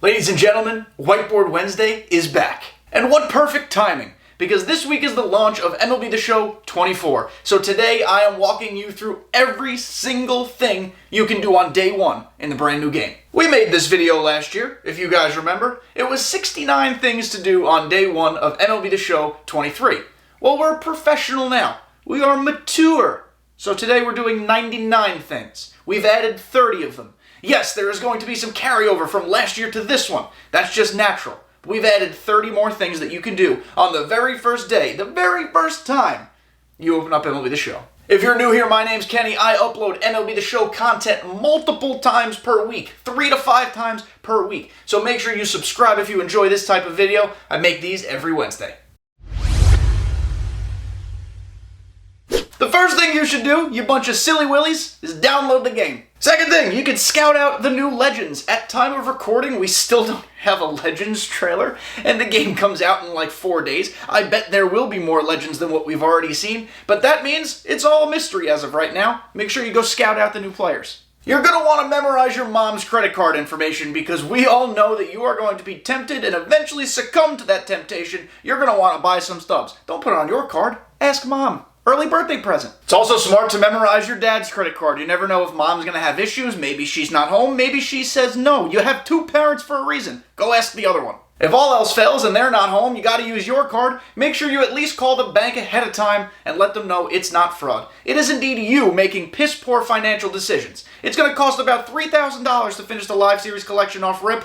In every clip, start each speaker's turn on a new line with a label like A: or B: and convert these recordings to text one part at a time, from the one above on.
A: Ladies and gentlemen, Whiteboard Wednesday is back. And what perfect timing, because this week is the launch of MLB The Show 24. So today I am walking you through every single thing you can do on day one in the brand new game. We made this video last year, if you guys remember. It was 69 things to do on day one of MLB The Show 23. Well, we're professional now. We are mature. So today we're doing 99 things. We've added 30 of them. Yes, there is going to be some carryover from last year to this one. That's just natural. But we've added 30 more things that you can do on the very first day, the very first time you open up MLB The Show. If you're new here, my name's Kenny. I upload MLB The Show content multiple times per week, 3 to 5 times per week. So make sure you subscribe if you enjoy this type of video. I make these every Wednesday. The first thing you should do, you bunch of silly willies, is download the game. Second thing, you can scout out the new Legends. At time of recording, we still don't have a Legends trailer, and the game comes out in like 4 days. I bet there will be more Legends than what we've already seen, but that means it's all a mystery as of right now. Make sure you go scout out the new players. You're going to want to memorize your mom's credit card information because we all know that you are going to be tempted and eventually succumb to that temptation. You're going to want to buy some stubs. Don't put it on your card. Ask mom. Early birthday present. It's also smart to memorize your dad's credit card. You never know if mom's gonna have issues. Maybe she's not home. Maybe she says no. You have 2 parents for a reason. Go ask the other one. If all else fails and they're not home, you gotta use your card. Make sure you at least call the bank ahead of time and let them know it's not fraud. It is indeed you making piss poor financial decisions. It's gonna cost about $3,000 to finish the live series collection off rip.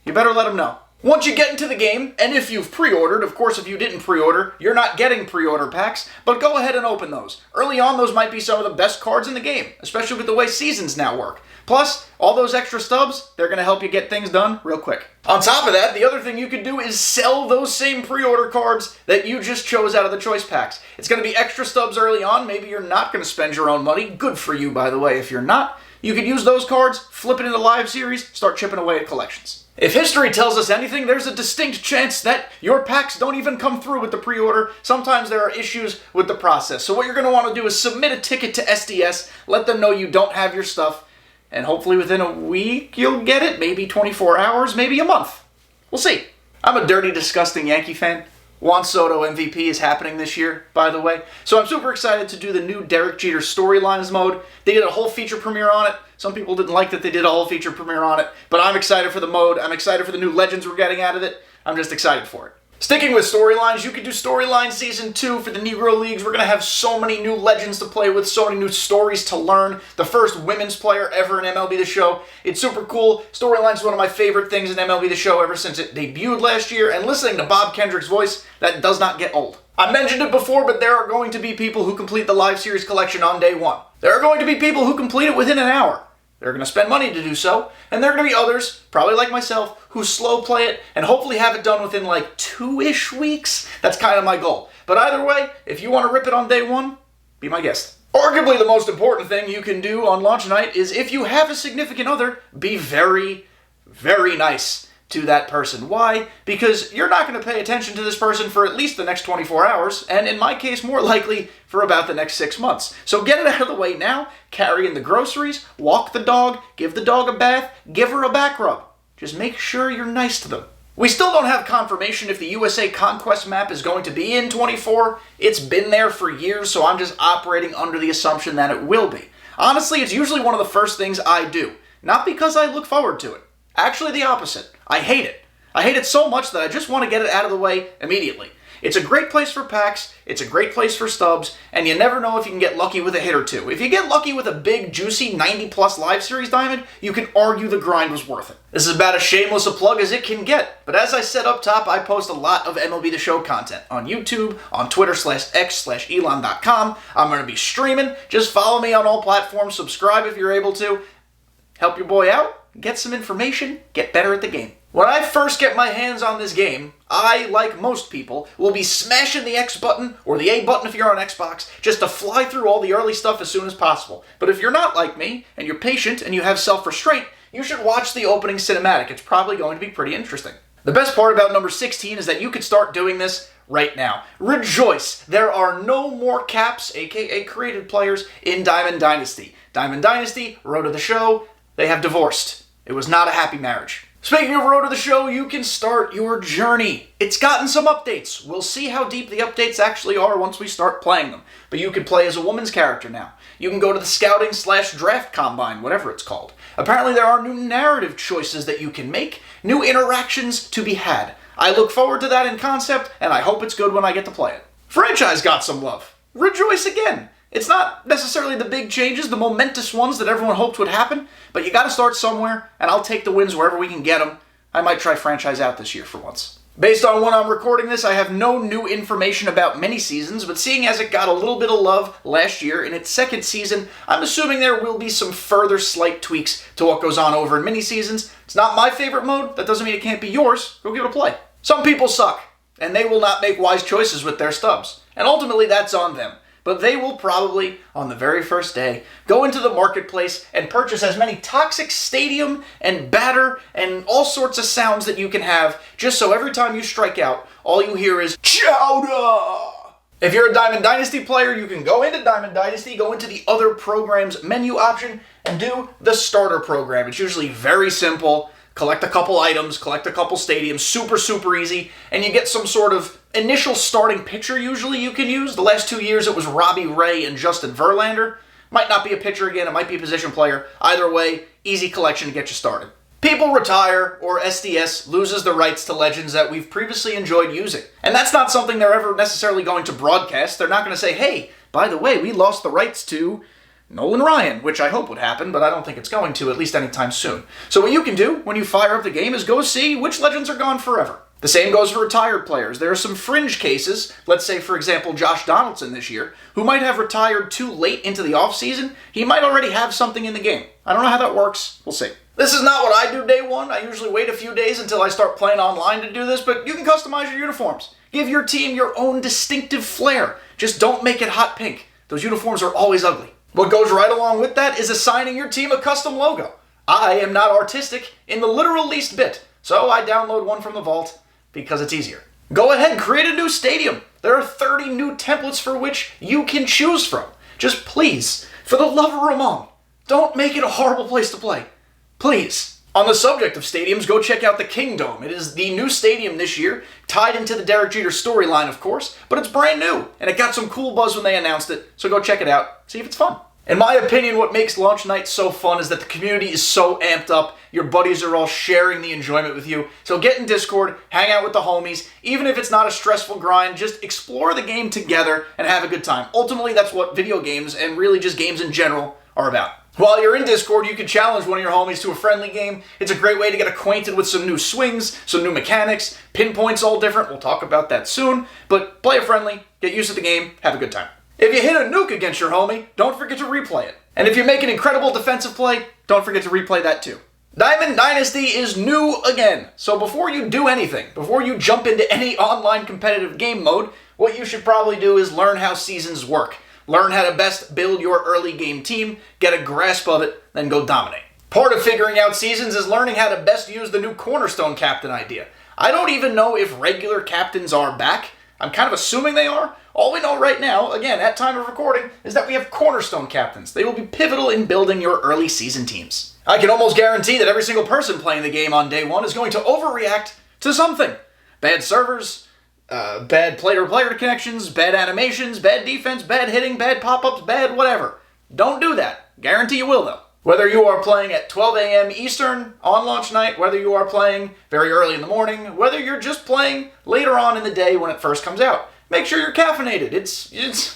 A: You better let them know. Once you get into the game, and if you've pre-ordered, of course if you didn't pre-order, you're not getting pre-order packs, but go ahead and open those. Early on, those might be some of the best cards in the game, especially with the way seasons now work. Plus, all those extra stubs, they're going to help you get things done real quick. On top of that, the other thing you could do is sell those same pre-order cards that you just chose out of the choice packs. It's going to be extra stubs early on. Maybe you're not going to spend your own money. Good for you, by the way, if you're not. You could use those cards, flip it into live series, start chipping away at collections. If history tells us anything, there's a distinct chance that your packs don't even come through with the pre-order. Sometimes there are issues with the process. So what you're going to want to do is submit a ticket to SDS, let them know you don't have your stuff, and hopefully within a week you'll get it, maybe 24 hours, maybe a month. We'll see. I'm a dirty, disgusting Yankee fan. Juan Soto MVP is happening this year, by the way. So I'm super excited to do the new Derek Jeter Storylines mode. They did a whole feature premiere on it. Some people didn't like that they did a whole feature premiere on it, but I'm excited for the mode. I'm excited for the new Legends we're getting out of it. I'm just excited for it. Sticking with storylines, you could do Storyline Season 2 for the Negro Leagues. We're going to have so many new Legends to play with, so many new stories to learn. The first women's player ever in MLB The Show. It's super cool. Storyline is one of my favorite things in MLB The Show ever since it debuted last year, and listening to Bob Kendrick's voice, that does not get old. I mentioned it before, but there are going to be people who complete the live series collection on day one. There are going to be people who complete it within an hour. They're going to spend money to do so, and there are going to be others, probably like myself, who slow play it and hopefully have it done within like 2-ish weeks. That's kind of my goal. But either way, if you want to rip it on day one, be my guest. Arguably the most important thing you can do on launch night is if you have a significant other, be very, very nice to that person. Why? Because you're not going to pay attention to this person for at least the next 24 hours, and in my case, more likely for about the next 6 months. So get it out of the way now, carry in the groceries, walk the dog, give the dog a bath, give her a back rub. Just make sure you're nice to them. We still don't have confirmation if the USA Conquest map is going to be in 24. It's been there for years, so I'm just operating under the assumption that it will be. Honestly, it's usually one of the first things I do. Not because I look forward to it. Actually, the opposite. I hate it. I hate it so much that I just want to get it out of the way immediately. It's a great place for packs, it's a great place for stubs, and you never know if you can get lucky with a hit or two. If you get lucky with a big, juicy 90-plus live series diamond, you can argue the grind was worth it. This is about as shameless a plug as it can get, but as I said up top, I post a lot of MLB The Show content on YouTube, on Twitter/X/Elon.com. I'm going to be streaming. Just follow me on all platforms, subscribe if you're able to. Help your boy out, get some information, get better at the game. When I first get my hands on this game, I, like most people, will be smashing the X button, or the A button if you're on Xbox, just to fly through all the early stuff as soon as possible. But if you're not like me, and you're patient, and you have self-restraint, you should watch the opening cinematic. It's probably going to be pretty interesting. The best part about number 16 is that you could start doing this right now. Rejoice! There are no more caps, aka created players, in Diamond Dynasty. Diamond Dynasty, Road to the Show, they have divorced. It was not a happy marriage. Speaking of Road to the Show, you can start your journey. It's gotten some updates. We'll see how deep the updates actually are once we start playing them. But you can play as a woman's character now. You can go to the scouting/draft combine, whatever it's called. Apparently there are new narrative choices that you can make, new interactions to be had. I look forward to that in concept, and I hope it's good when I get to play it. Franchise got some love. Rejoice again. It's not necessarily the big changes, the momentous ones that everyone hoped would happen, but you gotta start somewhere, and I'll take the wins wherever we can get them. I might try franchise out this year for once. Based on when I'm recording this, I have no new information about mini-seasons, but seeing as it got a little bit of love last year in its second season, I'm assuming there will be some further slight tweaks to what goes on over in mini-seasons. It's not my favorite mode, that doesn't mean it can't be yours. Go give it a play. Some people suck, and they will not make wise choices with their stubs, and ultimately that's on them. But they will probably, on the very first day, go into the marketplace and purchase as many toxic stadium and batter and all sorts of sounds that you can have, just so every time you strike out, all you hear is chowder! If you're a Diamond Dynasty player, you can go into Diamond Dynasty, go into the other programs menu option, and do the starter program. It's usually very simple. Collect a couple items, collect a couple stadiums, super easy, and you get some sort of initial starting pitcher usually you can use. The last 2 years it was Robbie Ray and Justin Verlander. Might not be a pitcher again, it might be a position player. Either way, easy collection to get you started. People retire, or SDS loses the rights to legends that we've previously enjoyed using. And that's not something they're ever necessarily going to broadcast. They're not going to say, hey, by the way, we lost the rights to Nolan Ryan, which I hope would happen, but I don't think it's going to, at least anytime soon. So what you can do when you fire up the game is go see which legends are gone forever. The same goes for retired players. There are some fringe cases, let's say for example Josh Donaldson this year, who might have retired too late into the offseason. He might already have something in the game. I don't know how that works. We'll see. This is not what I do day one. I usually wait a few days until I start playing online to do this, but you can customize your uniforms. Give your team your own distinctive flair. Just don't make it hot pink. Those uniforms are always ugly. What goes right along with that is assigning your team a custom logo. I am not artistic in the literal least bit, so I download one from the vault because it's easier. Go ahead and create a new stadium. There are 30 new templates for which you can choose from. Just please, for the love of Ramon, don't make it a horrible place to play. Please. On the subject of stadiums, go check out the Kingdome. It is the new stadium this year, tied into the Derek Jeter storyline, of course, but it's brand new, and it got some cool buzz when they announced it, so go check it out, see if it's fun. In my opinion, what makes launch night so fun is that the community is so amped up, your buddies are all sharing the enjoyment with you, so get in Discord, hang out with the homies, even if it's not a stressful grind, just explore the game together and have a good time. Ultimately, that's what video games, and really just games in general, are about. While you're in Discord, you can challenge one of your homies to a friendly game. It's a great way to get acquainted with some new swings, some new mechanics. Pinpoint's all different, we'll talk about that soon. But play it friendly, get used to the game, have a good time. If you hit a nuke against your homie, don't forget to replay it. And if you make an incredible defensive play, don't forget to replay that too. Diamond Dynasty is new again. So before you do anything, before you jump into any online competitive game mode, what you should probably do is learn how seasons work. Learn how to best build your early game team, get a grasp of it, then go dominate. Part of figuring out seasons is learning how to best use the new Cornerstone Captain idea. I don't even know if regular captains are back. I'm kind of assuming they are. All we know right now, again, at time of recording, is that we have Cornerstone Captains. They will be pivotal in building your early season teams. I can almost guarantee that every single person playing the game on day one is going to overreact to something. Bad servers, bad player-to-player connections, bad animations, bad defense, bad hitting, bad pop-ups, bad whatever. Don't do that. Guarantee you will, though. Whether you are playing at 12 a.m. Eastern on launch night, whether you are playing very early in the morning, whether you're just playing later on in the day when it first comes out, make sure you're caffeinated. It's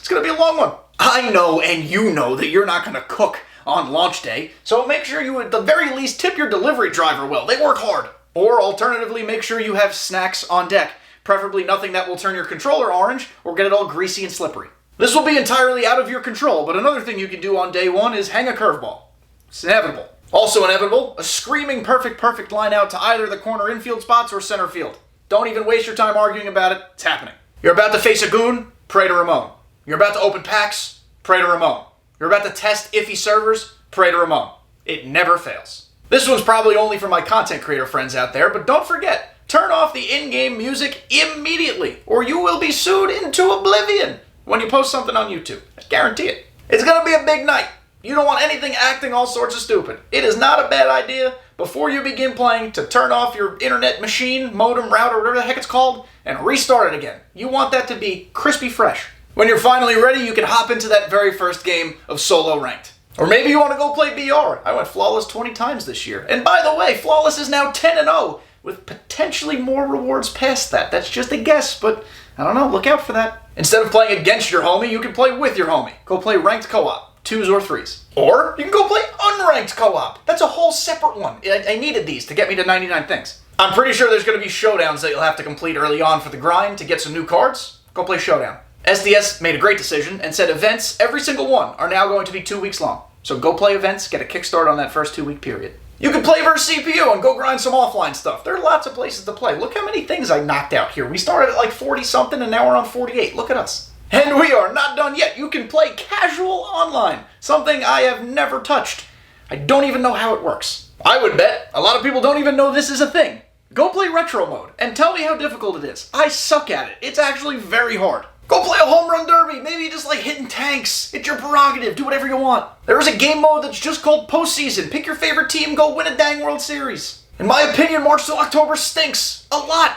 A: going to be a long one. I know and you know that you're not going to cook on launch day, so make sure you at the very least tip your delivery driver well. They work hard. Or alternatively, make sure you have snacks on deck. Preferably nothing that will turn your controller orange or get it all greasy and slippery. This will be entirely out of your control, but another thing you can do on day one is hang a curveball. It's inevitable. Also inevitable, a screaming perfect line out to either the corner infield spots or center field. Don't even waste your time arguing about it. It's happening. You're about to face a goon? Pray to Ramon. You're about to open packs? Pray to Ramon. You're about to test iffy servers? Pray to Ramon. It never fails. This one's probably only for my content creator friends out there, but don't forget, turn off the in-game music immediately, or you will be sued into oblivion when you post something on YouTube. I guarantee it. It's gonna be a big night. You don't want anything acting all sorts of stupid. It is not a bad idea, before you begin playing to turn off your internet machine, modem, router, whatever the heck it's called, and restart it again. You want that to be crispy fresh. When you're finally ready, you can hop into that very first game of solo ranked. Or maybe you want to go play BR. I went Flawless 20 times this year. And by the way, Flawless is now 10-0, with potentially more rewards past that. That's just a guess, but I don't know, look out for that. Instead of playing against your homie, you can play with your homie. Go play ranked co-op, 2s or 3s. Or you can go play unranked co-op. That's a whole separate one. I needed these to get me to 99 things. I'm pretty sure there's going to be showdowns that you'll have to complete early on for the grind to get some new cards. Go play Showdown. SDS made a great decision and said events, every single one, are now going to be 2 weeks long. So go play events, get a kickstart on that first 2-week period. You can play versus CPU and go grind some offline stuff. There are lots of places to play. Look how many things I knocked out here. We started at like 40-something and now we're on 48. Look at us. And we are not done yet. You can play casual online, something I have never touched. I don't even know how it works. I would bet a lot of people don't even know this is a thing. Go play retro mode and tell me how difficult it is. I suck at it. It's actually very hard. Go play a home run derby. Maybe you just like hitting tanks. It's your prerogative. Do whatever you want. There is a game mode that's just called postseason. Pick your favorite team, go win a dang World Series. In my opinion, March to October stinks a lot.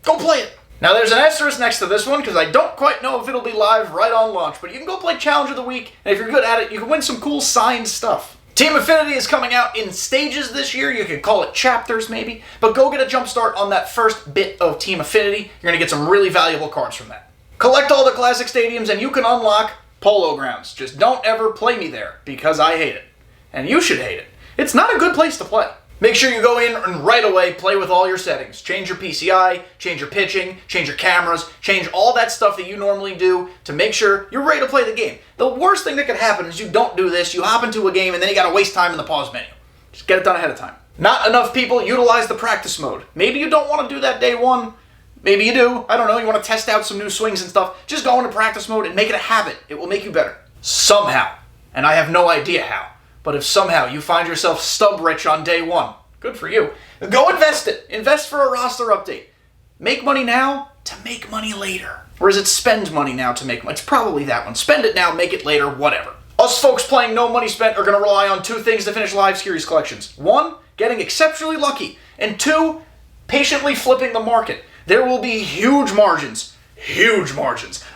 A: Go play it. Now there's an asterisk next to this one because I don't quite know if it'll be live right on launch, but you can go play Challenge of the Week, and if you're good at it, you can win some cool signed stuff. Team Affinity is coming out in stages this year. You could call it chapters maybe, but go get a jump start on that first bit of Team Affinity. You're going to get some really valuable cards from that. Collect all the classic stadiums and you can unlock Polo Grounds. Just don't ever play me there because I hate it. And you should hate it. It's not a good place to play. Make sure you go in and right away play with all your settings. Change your PCI, change your pitching, change your cameras, change all that stuff that you normally do to make sure you're ready to play the game. The worst thing that could happen is you don't do this, you hop into a game and then you gotta waste time in the pause menu. Just get it done ahead of time. Not enough people utilize the practice mode. Maybe you don't want to do that day one. Maybe you do. I don't know. You want to test out some new swings and stuff. Just go into practice mode and make it a habit. It will make you better. Somehow. And I have no idea how. But if somehow you find yourself stub rich on day one, good for you. Go invest it. Invest for a roster update. Make money now to make money later. Or is it spend money now to make money? It's probably that one. Spend it now, make it later, whatever. Us folks playing no money spent are going to rely on 2 things to finish live series collections. 1, getting exceptionally lucky. And 2, patiently flipping the market. There will be huge margins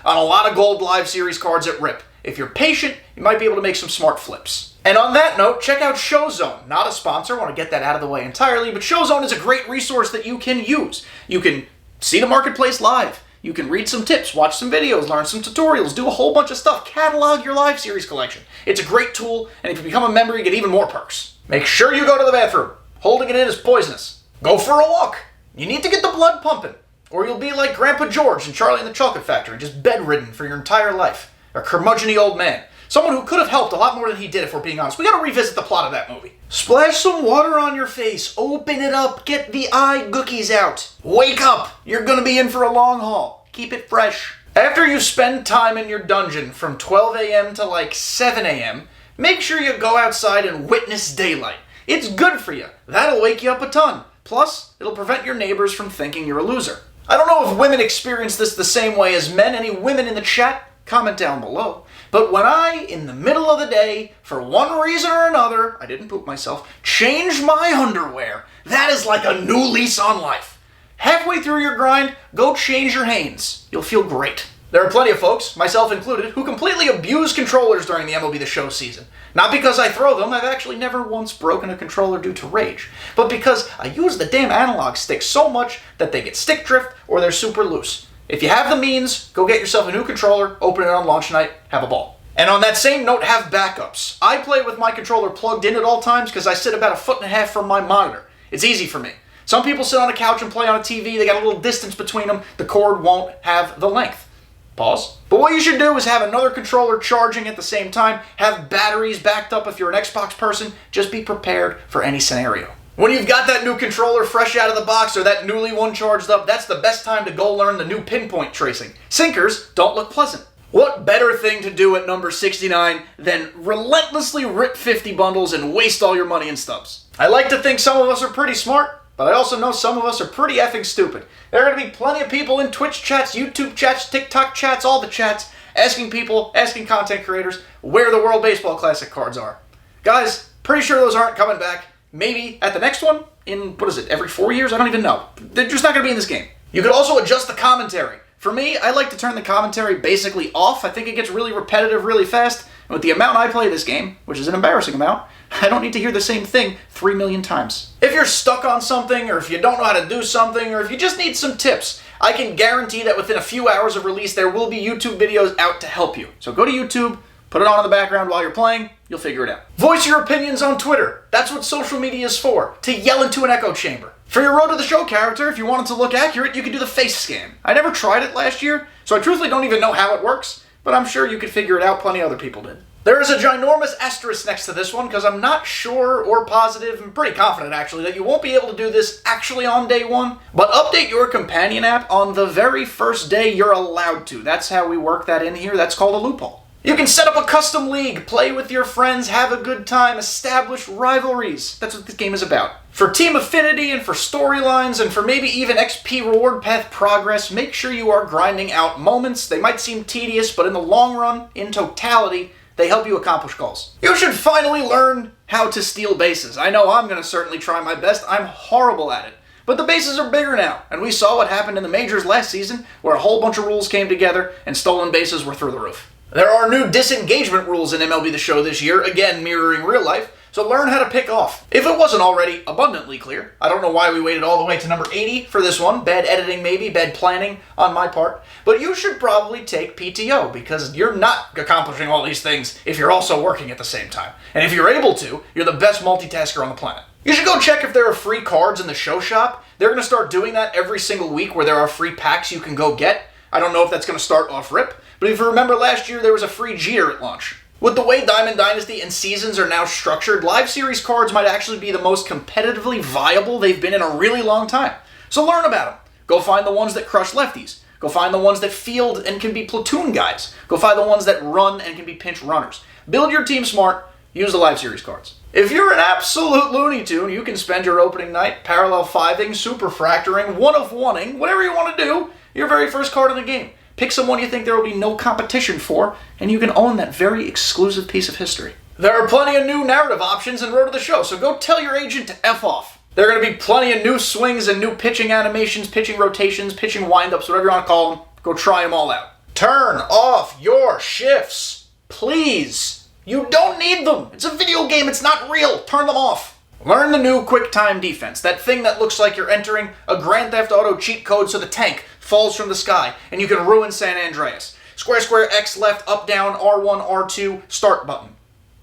A: on a lot of gold live series cards at RIP. If you're patient, you might be able to make some smart flips. And on that note, check out ShowZone. Not a sponsor, I want to get that out of the way entirely, but ShowZone is a great resource that you can use. You can see the marketplace live. You can read some tips, watch some videos, learn some tutorials, do a whole bunch of stuff, catalog your live series collection. It's a great tool, and if you become a member, you get even more perks. Make sure you go to the bathroom. Holding it in is poisonous. Go for a walk. You need to get the blood pumping, or you'll be like Grandpa George in Charlie and the Chocolate Factory, just bedridden for your entire life. A curmudgeon-y old man. Someone who could have helped a lot more than he did, if we're being honest. We gotta revisit the plot of that movie. Splash some water on your face, open it up, get the eye gookies out. Wake up! You're gonna be in for a long haul. Keep it fresh. After you spend time in your dungeon from 12 a.m. to like 7 a.m., make sure you go outside and witness daylight. It's good for you. That'll wake you up a ton. Plus, it'll prevent your neighbors from thinking you're a loser. I don't know if women experience this the same way as men. Any women in the chat? Comment down below. But when I, in the middle of the day, for one reason or another, I didn't poop myself, change my underwear, that is like a new lease on life. Halfway through your grind, go change your Hanes. You'll feel great. There are plenty of folks, myself included, who completely abuse controllers during the MLB The Show season. Not because I throw them, I've actually never once broken a controller due to rage, but because I use the damn analog stick so much that they get stick drift or they're super loose. If you have the means, go get yourself a new controller, open it on launch night, have a ball. And on that same note, have backups. I play with my controller plugged in at all times because I sit about 1.5 feet from my monitor. It's easy for me. Some people sit on a couch and play on a TV, they got a little distance between them, the cord won't have the length. Pause. But what you should do is have another controller charging at the same time, have batteries backed up if you're an Xbox person, just be prepared for any scenario. When you've got that new controller fresh out of the box or that newly one charged up, that's the best time to go learn the new Pinpoint tracing. Sinkers don't look pleasant. What better thing to do at number 69 than relentlessly rip 50 bundles and waste all your money in stubs? I like to think some of us are pretty smart, but I also know some of us are pretty effing stupid. There are going to be plenty of people in Twitch chats, YouTube chats, TikTok chats, all the chats, asking content creators where the World Baseball Classic cards are. Guys, pretty sure those aren't coming back. maybe at the next one in, what is it, every 4 years? I don't even know. They're just not going to be in this game. You could also adjust the commentary. For me, I like to turn the commentary basically off. I think it gets really repetitive really fast. And with the amount I play this game, which is an embarrassing amount, I don't need to hear the same thing 3 million times. If you're stuck on something, or if you don't know how to do something, or if you just need some tips, I can guarantee that within a few hours of release, there will be YouTube videos out to help you. So go to YouTube, put it on in the background while you're playing, you'll figure it out. Voice your opinions on Twitter. That's what social media is for, to yell into an echo chamber. For your Road to the Show character, if you want it to look accurate, you can do the face scan. I never tried it last year, so I truthfully don't even know how it works, but I'm sure you could figure it out. Plenty other people did. There is a ginormous asterisk next to this one because I'm not sure or positive, I'm pretty confident actually, that you won't be able to do this actually on day one, but update your companion app on the very first day you're allowed to. That's how we work that in here. That's called a loophole. You can set up a custom league, play with your friends, have a good time, establish rivalries. That's what this game is about. For team affinity and for storylines and for maybe even XP reward path progress, make sure you are grinding out moments. They might seem tedious, but in the long run, in totality, they help you accomplish goals. You should finally learn how to steal bases. I know I'm going to certainly try my best. I'm horrible at it. But the bases are bigger now, and we saw what happened in the majors last season, where a whole bunch of rules came together and stolen bases were through the roof. There are new disengagement rules in MLB The Show this year, again mirroring real life, so learn how to pick off. If it wasn't already abundantly clear, I don't know why we waited all the way to number 80 for this one, bad editing maybe, bad planning on my part, but you should probably take PTO, because you're not accomplishing all these things if you're also working at the same time. And if you're able to, you're the best multitasker on the planet. You should go check if there are free cards in the show shop. They're going to start doing that every single week where there are free packs you can go get. I don't know if that's going to start off rip, but if you remember last year, there was a free Jeter at launch. With the way Diamond Dynasty and Seasons are now structured, Live Series cards might actually be the most competitively viable they've been in a really long time. So learn about them. Go find the ones that crush lefties. Go find the ones that field and can be platoon guys. Go find the ones that run and can be pinch runners. Build your team smart. Use the Live Series cards. If you're an absolute Looney Tune, you can spend your opening night parallel fiving, super fractoring, one of oneing, whatever you want to do, your very first card in the game. Pick someone you think there will be no competition for, and you can own that very exclusive piece of history. There are plenty of new narrative options in Road to the Show, so go tell your agent to F off. There are going to be plenty of new swings and new pitching animations, pitching rotations, pitching windups, whatever you want to call them. Go try them all out. Turn off your shifts, please. You don't need them. It's a video game. It's not real. Turn them off. Learn the new quick time defense, that thing that looks like you're entering a Grand Theft Auto cheat code so the tank falls from the sky and you can ruin San Andreas. Square, square, X, left, up, down, R1, R2, start button.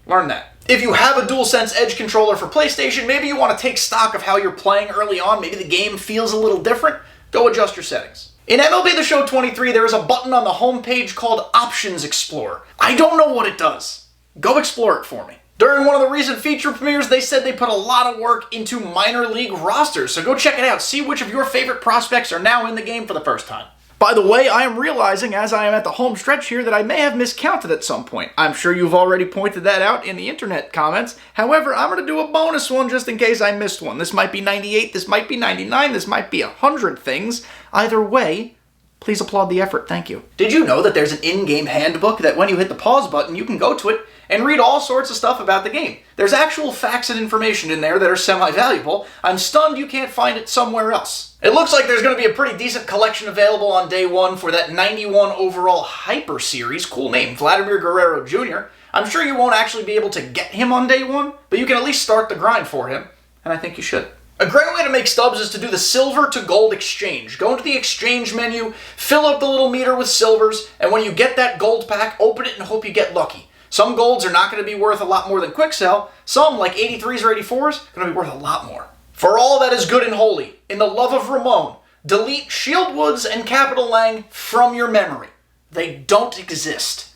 A: Learn that. If you have a DualSense Edge controller for PlayStation, maybe you want to take stock of how you're playing early on, maybe the game feels a little different, go adjust your settings. In MLB The Show 23, there is a button on the home page called Options Explorer. I don't know what it does. Go explore it for me. During one of the recent feature premieres, they said they put a lot of work into minor league rosters, so go check it out. See which of your favorite prospects are now in the game for the first time. By the way, I am realizing as I am at the home stretch here that I may have miscounted at some point. I'm sure you've already pointed that out in the internet comments. However, I'm going to do a bonus one just in case I missed one. This might be 98, this might be 99, this might be 100 things. Either way, please applaud the effort. Thank you. Did you know that there's an in-game handbook that when you hit the pause button, you can go to it and read all sorts of stuff about the game? There's actual facts and information in there that are semi-valuable. I'm stunned you can't find it somewhere else. It looks like there's going to be a pretty decent collection available on day one for that 91 overall Hyper Series, cool name, Vladimir Guerrero Jr. I'm sure you won't actually be able to get him on day one, but you can at least start the grind for him, and I think you should. A great way to make stubs is to do the silver to gold exchange. Go into the exchange menu, fill up the little meter with silvers, and when you get that gold pack, open it and hope you get lucky. Some golds are not going to be worth a lot more than quick sell. Some, like 83s or 84s, are going to be worth a lot more. For all that is good and holy, in the love of Ramon, delete Shield Woods and Capital Lang from your memory. They don't exist.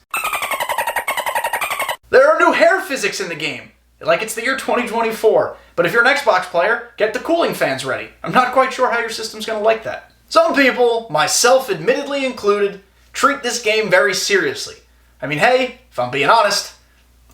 A: There are new hair physics in the game. Like it's the year 2024. But if you're an Xbox player, get the cooling fans ready. I'm not quite sure how your system's going to like that. Some people, myself admittedly included, treat this game very seriously. I mean, hey, if I'm being honest,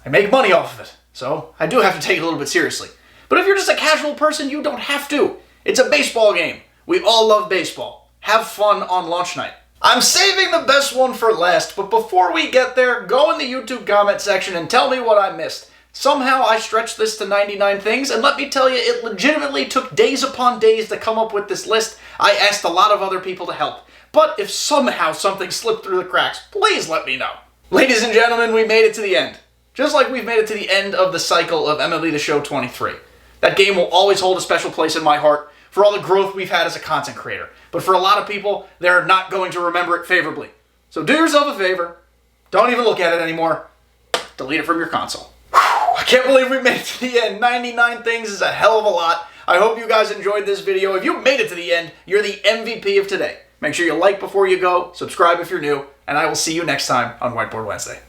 A: I make money off of it, so I do have to take it a little bit seriously. But if you're just a casual person, you don't have to. It's a baseball game. We all love baseball. Have fun on launch night. I'm saving the best one for last, but before we get there, go in the YouTube comment section and tell me what I missed. Somehow I stretched this to 99 things, and let me tell you, it legitimately took days upon days to come up with this list. I asked a lot of other people to help. But if somehow something slipped through the cracks, please let me know. Ladies and gentlemen, we made it to the end. Just like we've made it to the end of the cycle of MLB The Show 23. That game will always hold a special place in my heart for all the growth we've had as a content creator. But for a lot of people, they're not going to remember it favorably. So do yourself a favor. Don't even look at it anymore. Delete it from your console. I can't believe we made it to the end. 99 things is a hell of a lot. I hope you guys enjoyed this video. If you made it to the end, you're the MVP of today. Make sure you like before you go, subscribe if you're new, and I will see you next time on Whiteboard Wednesday.